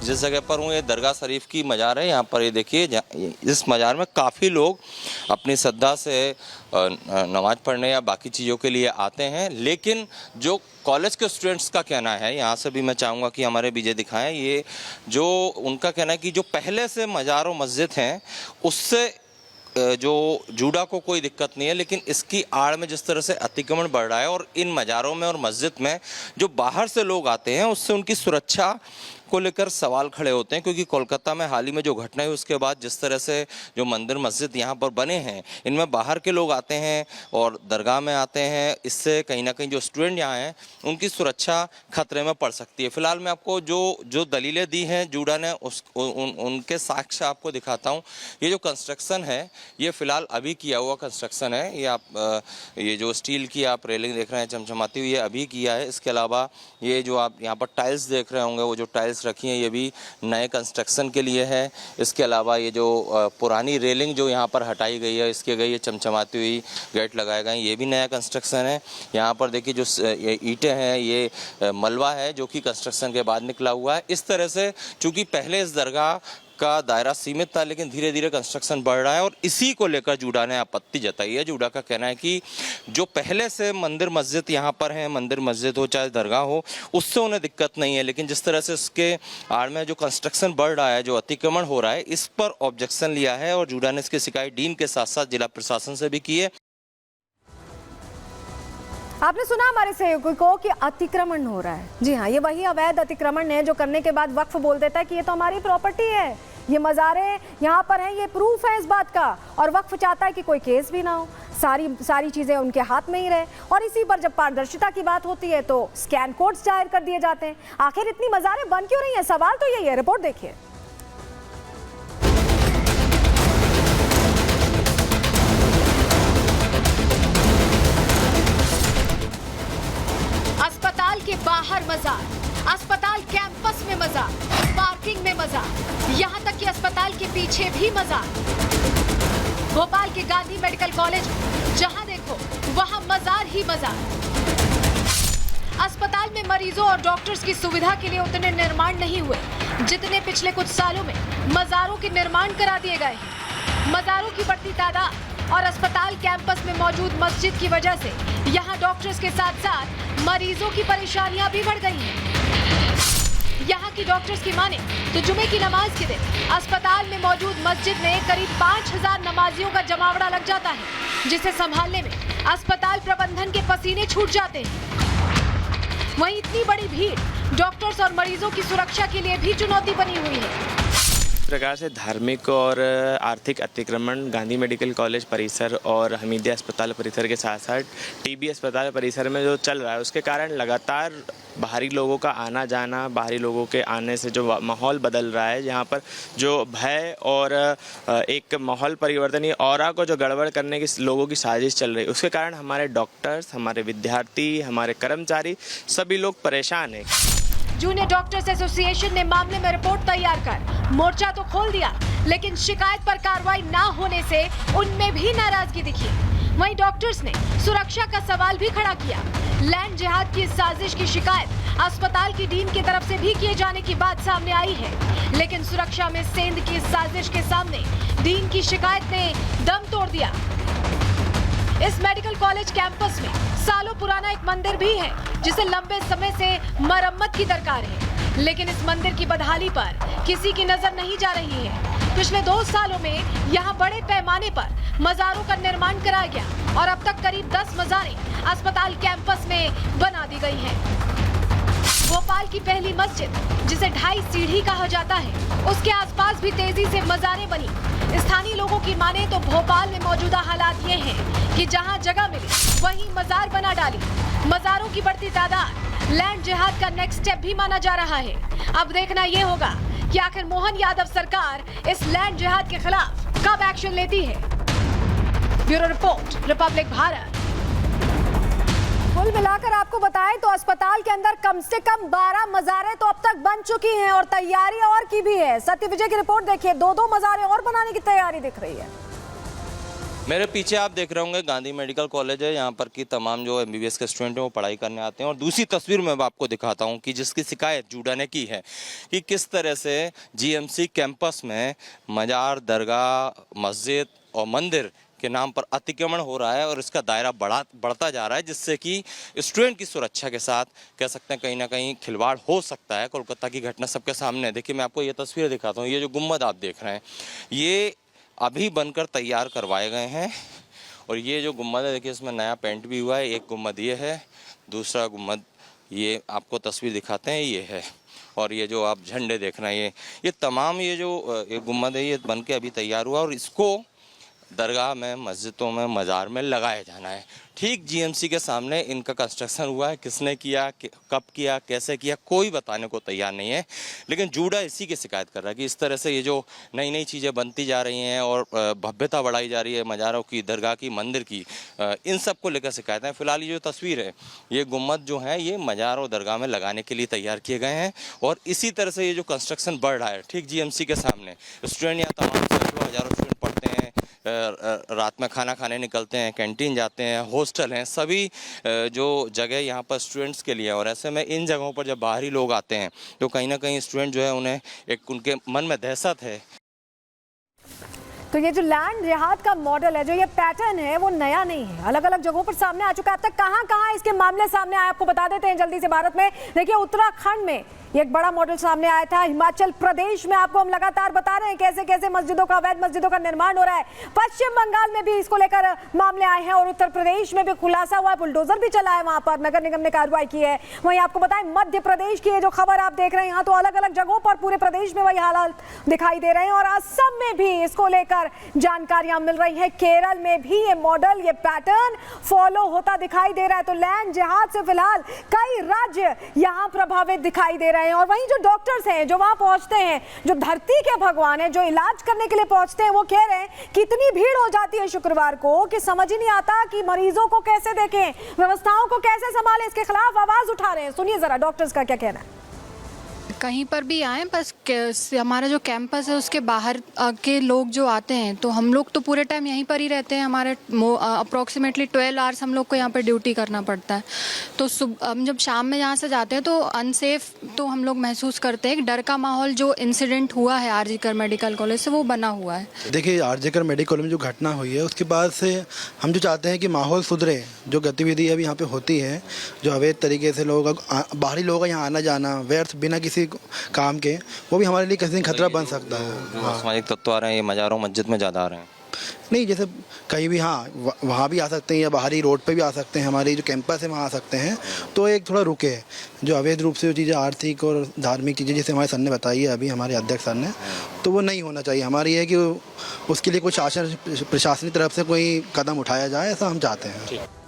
जिस जगह पर हूँ ये दरगाह शरीफ की मज़ार है। यहाँ पर ये देखिए, इस मज़ार में काफ़ी लोग अपनी श्रद्धा से नमाज़ पढ़ने या बाकी चीज़ों के लिए आते हैं। लेकिन जो कॉलेज के स्टूडेंट्स का कहना है, यहाँ से भी मैं चाहूँगा कि हमारे विजय दिखाएं, ये जो उनका कहना है कि जो पहले से मज़ार और मस्जिद हैं उससे जो जूडा को कोई दिक्कत नहीं है, लेकिन इसकी आड़ में जिस तरह से अतिक्रमण बढ़ रहा है और इन मज़ारों में और मस्जिद में जो बाहर से लोग आते हैं उससे उनकी सुरक्षा को लेकर सवाल खड़े होते हैं। क्योंकि कोलकाता में हाल ही में जो घटना हुई उसके बाद जिस तरह से जो मंदिर मस्जिद यहाँ पर बने हैं इनमें बाहर के लोग आते हैं और दरगाह में आते हैं, इससे कहीं ना कहीं जो स्टूडेंट यहाँ हैं उनकी सुरक्षा खतरे में पड़ सकती है। फिलहाल मैं आपको जो दलीलें दी हैं जूडा ने उनके साक्ष्य आपको दिखाता हूँ। ये जो कंस्ट्रक्शन है ये फ़िलहाल अभी किया हुआ कंस्ट्रक्शन है। ये आप ये जो स्टील की आप रेलिंग देख रहे हैं चमचमाती हुई, ये अभी किया है। इसके अलावा ये जो आप यहाँ पर टाइल्स देख रहे होंगे, वो जो टाइल्स रखी हैं ये भी नए कंस्ट्रक्शन के लिए है। इसके अलावा ये जो पुरानी रेलिंग जो यहाँ पर हटाई गई है, इसके गई ये चमचमाती हुई गेट लगाए गए हैं, ये भी नया कंस्ट्रक्शन है। यहाँ पर देखिए जो ईंटें हैं ये मलबा है जो कि कंस्ट्रक्शन के बाद निकला हुआ है। इस तरह से चूँकि पहले इस दरगाह का दायरा सीमित था लेकिन धीरे धीरे कंस्ट्रक्शन बढ़ रहा है और इसी को लेकर जूडा ने आपत्ति जताई है। जूडा का कहना है कि जो पहले से मंदिर मस्जिद यहाँ पर हैं, मंदिर मस्जिद हो चाहे दरगाह हो, उससे उन्हें दिक्कत नहीं है, लेकिन जिस तरह से उसके आड़ में जो कंस्ट्रक्शन बढ़ रहा है, जो अतिक्रमण हो रहा है, इस पर ऑब्जेक्शन लिया है और जूडा ने इसकी शिकायत डीन के साथ साथ जिला प्रशासन से भी की है। आपने सुना हमारे सहयोगी को कि अतिक्रमण हो रहा है। जी हाँ, ये वही अवैध अतिक्रमण है जो करने के बाद वक्फ बोल देता है कि ये तो हमारी प्रॉपर्टी है, ये मज़ारे यहाँ पर हैं, ये प्रूफ है इस बात का, और वक्फ चाहता है कि कोई केस भी ना हो, सारी चीज़ें उनके हाथ में ही रहे। और इसी पर जब पारदर्शिता की बात होती है तो स्कैन कोड्स जाहिर कर दिए जाते हैं। आखिर इतनी मज़ारें बन क्यों रही हैं? सवाल तो यही है। रिपोर्ट देखिए। अस्पताल के बाहर मज़ार, अस्पताल कैंपस में मज़ार, पार्किंग में मज़ार, यहाँ तक कि अस्पताल के पीछे भी मज़ार। भोपाल के गांधी मेडिकल कॉलेज जहाँ देखो वहाँ मज़ार ही मज़ार। अस्पताल में मरीजों और डॉक्टर्स की सुविधा के लिए उतने निर्माण नहीं हुए जितने पिछले कुछ सालों में मज़ारों के निर्माण करा दिए गए हैं। मज़ारों की बढ़ती तादाद और अस्पताल कैंपस में मौजूद मस्जिद की वजह से यहाँ डॉक्टर्स के साथ साथ मरीजों की परेशानियां भी बढ़ गई हैं। यहाँ की डॉक्टर्स की माने तो जुमे की नमाज के दिन अस्पताल में मौजूद मस्जिद में करीब 5000 नमाजियों का जमावड़ा लग जाता है, जिसे संभालने में अस्पताल प्रबंधन के पसीने छूट जाते हैं। वहीं इतनी बड़ी भीड़ डॉक्टर्स और मरीजों की सुरक्षा के लिए भी चुनौती बनी हुई है। प्रकार से धार्मिक और आर्थिक अतिक्रमण गांधी मेडिकल कॉलेज परिसर और हमीदिया अस्पताल परिसर के साथ साथ टीबी अस्पताल परिसर में जो चल रहा है उसके कारण लगातार बाहरी लोगों का आना जाना, बाहरी लोगों के आने से जो माहौल बदल रहा है, यहाँ पर जो भय और एक माहौल परिवर्तन ऑरा को जो गड़बड़ करने की लोगों की साजिश चल रही है, उसके कारण हमारे डॉक्टर्स, हमारे विद्यार्थी, हमारे कर्मचारी सभी लोग परेशान हैं। जूनियर डॉक्टर्स एसोसिएशन ने मामले में रिपोर्ट तैयार कर मोर्चा तो खोल दिया, लेकिन शिकायत पर कार्रवाई ना होने से उनमें भी नाराजगी दिखी। वहीं डॉक्टर्स ने सुरक्षा का सवाल भी खड़ा किया। लैंड जिहाद की साजिश की शिकायत अस्पताल की डीन की तरफ से भी किए जाने की बात सामने आई है, लेकिन सुरक्षा में सेंध की साजिश के सामने डीन की शिकायत ने दम तोड़ दिया। इस मेडिकल कॉलेज कैंपस में सालों पुराना एक मंदिर भी है जिसे लंबे समय से मरम्मत की दरकार है, लेकिन इस मंदिर की बदहाली पर किसी की नजर नहीं जा रही है। पिछले 2 सालों में यहाँ बड़े पैमाने पर मज़ारों का निर्माण कराया गया और अब तक करीब 10 मज़ारें अस्पताल कैंपस में बना दी गई हैं। भोपाल की पहली मस्जिद, जिसे 2.5 सीढ़ी कहा जाता है, उसके आसपास भी तेजी से मज़ारें बनी। स्थानीय लोगों की माने तो भोपाल में मौजूदा हालात ये हैं कि जहां जगह मिली वहीं मज़ार बना डाली। मज़ारों की बढ़ती तादाद लैंड जिहाद का नेक्स्ट स्टेप भी माना जा रहा है। अब देखना ये होगा कि आखिर मोहन यादव सरकार इस लैंड जिहाद के खिलाफ कब एक्शन लेती है। Bureau report, Republic Bharat. कुल मिलाकर आपको बताएं तो अस्पताल के अंदर कम से कम 12 मज़ारें तो अब तक बन चुकी हैं और तैयारी और की भी है। सत्य विजय की रिपोर्ट देखिए, 2-2 मज़ारें और बनाने की तैयारी दिख रही है। मेरे पीछे आप देख रहे होंगे गांधी मेडिकल कॉलेज है। यहाँ पर की तमाम जो एमबीबीएस के स्टूडेंट हैं वो पढ़ाई करने आते हैं। और दूसरी तस्वीर में आपको दिखाता हूँ कि जिसकी शिकायत जूडा ने की है कि किस तरह से जीएमसी कैंपस में मजार, दरगाह, मस्जिद और मंदिर के नाम पर अतिक्रमण हो रहा है और इसका दायरा बढ़ता जा रहा है, जिससे कि स्टूडेंट की सुरक्षा के साथ कह सकते हैं कहीं ना कहीं खिलवाड़ हो सकता है। कोलकाता की घटना सबके सामने है। देखिए मैं आपको ये तस्वीर दिखाता हूँ। ये जो गुम्बद आप देख रहे हैं ये अभी बनकर तैयार करवाए गए हैं और ये जो गुम्बद है देखिए इसमें नया पेंट भी हुआ है। एक गुम्बद ये है, दूसरा गुम्बद ये आपको तस्वीर दिखाते हैं ये है, और ये जो आप झंडे देख रहे हैं ये तमाम ये जो गुम्बद है ये बन के अभी तैयार हुआ और इसको दरगाह में, मस्जिदों में, मज़ार में लगाया जाना है। ठीक जीएमसी के सामने इनका कंस्ट्रक्शन हुआ है। किसने किया, कब किया, कैसे किया, कोई बताने को तैयार नहीं है। लेकिन जूडा इसी की शिकायत कर रहा है कि इस तरह से ये जो नई नई चीज़ें बनती जा रही हैं और भव्यता बढ़ाई जा रही है मज़ारों की, दरगाह की, मंदिर की, इन सब को लेकर शिकायत है। फिलहाल ये जो तस्वीर है ये गुम्बद जो है ये मज़ार और दरगाह में लगाने के लिए तैयार किए गए हैं और इसी तरह से ये जो कंस्ट्रक्शन बढ़ रहा है ठीक जीएमसी के सामने। स्टूडेंट यहाँ तमाम सैकड़ों हज़ारों स्टूडेंट पढ़ते हैं, रात में खाना खाने निकलते हैं, कैंटीन जाते हैं, हॉस्टल हैं, सभी जो जगह यहाँ पर स्टूडेंट्स के लिए है। और ऐसे में इन जगहों पर जब बाहरी लोग आते हैं तो कहीं ना कहीं स्टूडेंट जो है उन्हें एक उनके मन में दहशत है। तो ये जो लैंड जिहाद का मॉडल है, जो ये पैटर्न है वो नया नहीं है, अलग अलग जगहों पर सामने आ चुका है। अब तक कहाँ कहाँ इसके मामले सामने आए आपको बता देते हैं जल्दी से। भारत में देखिए उत्तराखंड में एक बड़ा मॉडल सामने आया था। हिमाचल प्रदेश में आपको हम लगातार बता रहे हैं कैसे कैसे मस्जिदों का, अवैध मस्जिदों का निर्माण हो रहा है। पश्चिम बंगाल में भी इसको लेकर मामले आए हैं और उत्तर प्रदेश में भी खुलासा हुआ है। बुलडोजर भी चला है, वहां पर नगर निगम ने कार्रवाई की है। वहीं आपको बताएं मध्य प्रदेश की ये जो खबर आप देख रहे हैं यहाँ तो अलग अलग जगहों पर पूरे प्रदेश में वही हालात दिखाई दे रहे हैं और असम में भी इसको लेकर जानकारियां मिल रही है। केरल में भी ये मॉडल, ये पैटर्न फॉलो होता दिखाई दे रहा है। तो लैंड जिहाद से फिलहाल कई राज्य यहाँ प्रभावित दिखाई दे रहे हैं। और वहीं जो डॉक्टर्स हैं जो वहां पहुंचते हैं, जो धरती के भगवान हैं, जो इलाज करने के लिए पहुंचते हैं, वो कह रहे हैं कि इतनी भीड़ हो जाती है शुक्रवार को कि समझ ही नहीं आता कि मरीजों को कैसे देखें, व्यवस्थाओं को कैसे संभालें। इसके खिलाफ आवाज उठा रहे हैं। सुनिए जरा डॉक्टर्स का क्या कहना है। कहीं पर भी आए, बस हमारा जो कैंपस है उसके बाहर के लोग जो आते हैं तो हम लोग तो पूरे टाइम यहीं पर ही रहते हैं। हमारे अप्रॉक्सीमेटली 12 आवर्स हम लोग को यहाँ पर ड्यूटी करना पड़ता है। तो हम जब शाम में यहाँ से जाते हैं तो अनसेफ तो हम लोग महसूस करते हैं। डर का माहौल जो इंसिडेंट हुआ है आरजीकर मेडिकल कॉलेज से वो बना हुआ है। देखिए आरजीकर मेडिकल कॉलेज में जो घटना हुई है उसके बाद से हम जो चाहते हैं कि माहौल सुधरे। जो गतिविधि अभी यहाँ पे होती है, जो अवैध तरीके से लोग बाहरी लोगों का यहाँ आना जाना व्यर्थ बिना किसी काम के, वो भी हमारे लिए कहीं खतरा बन सकता है। जो सामाजिक तत्व आ रहे हैं ये मज़ारों, मस्जिद में ज़्यादा आ रहे हैं। नहीं, जैसे कहीं भी वहाँ भी आ सकते हैं या बाहरी रोड पे भी आ सकते हैं, हमारी जो कैंपस है वहाँ आ सकते हैं। तो एक थोड़ा रुके, जो अवैध रूप से जो चीज़ें आर्थिक और धार्मिक चीज़ें जैसे हमारे सर ने बताई है अभी, हमारे अध्यक्ष सर ने, तो वो नहीं होना चाहिए। हमारी है कि उसके लिए कुछ शासन प्रशासनिक तरफ से कोई कदम उठाया जाए, ऐसा हम चाहते हैं।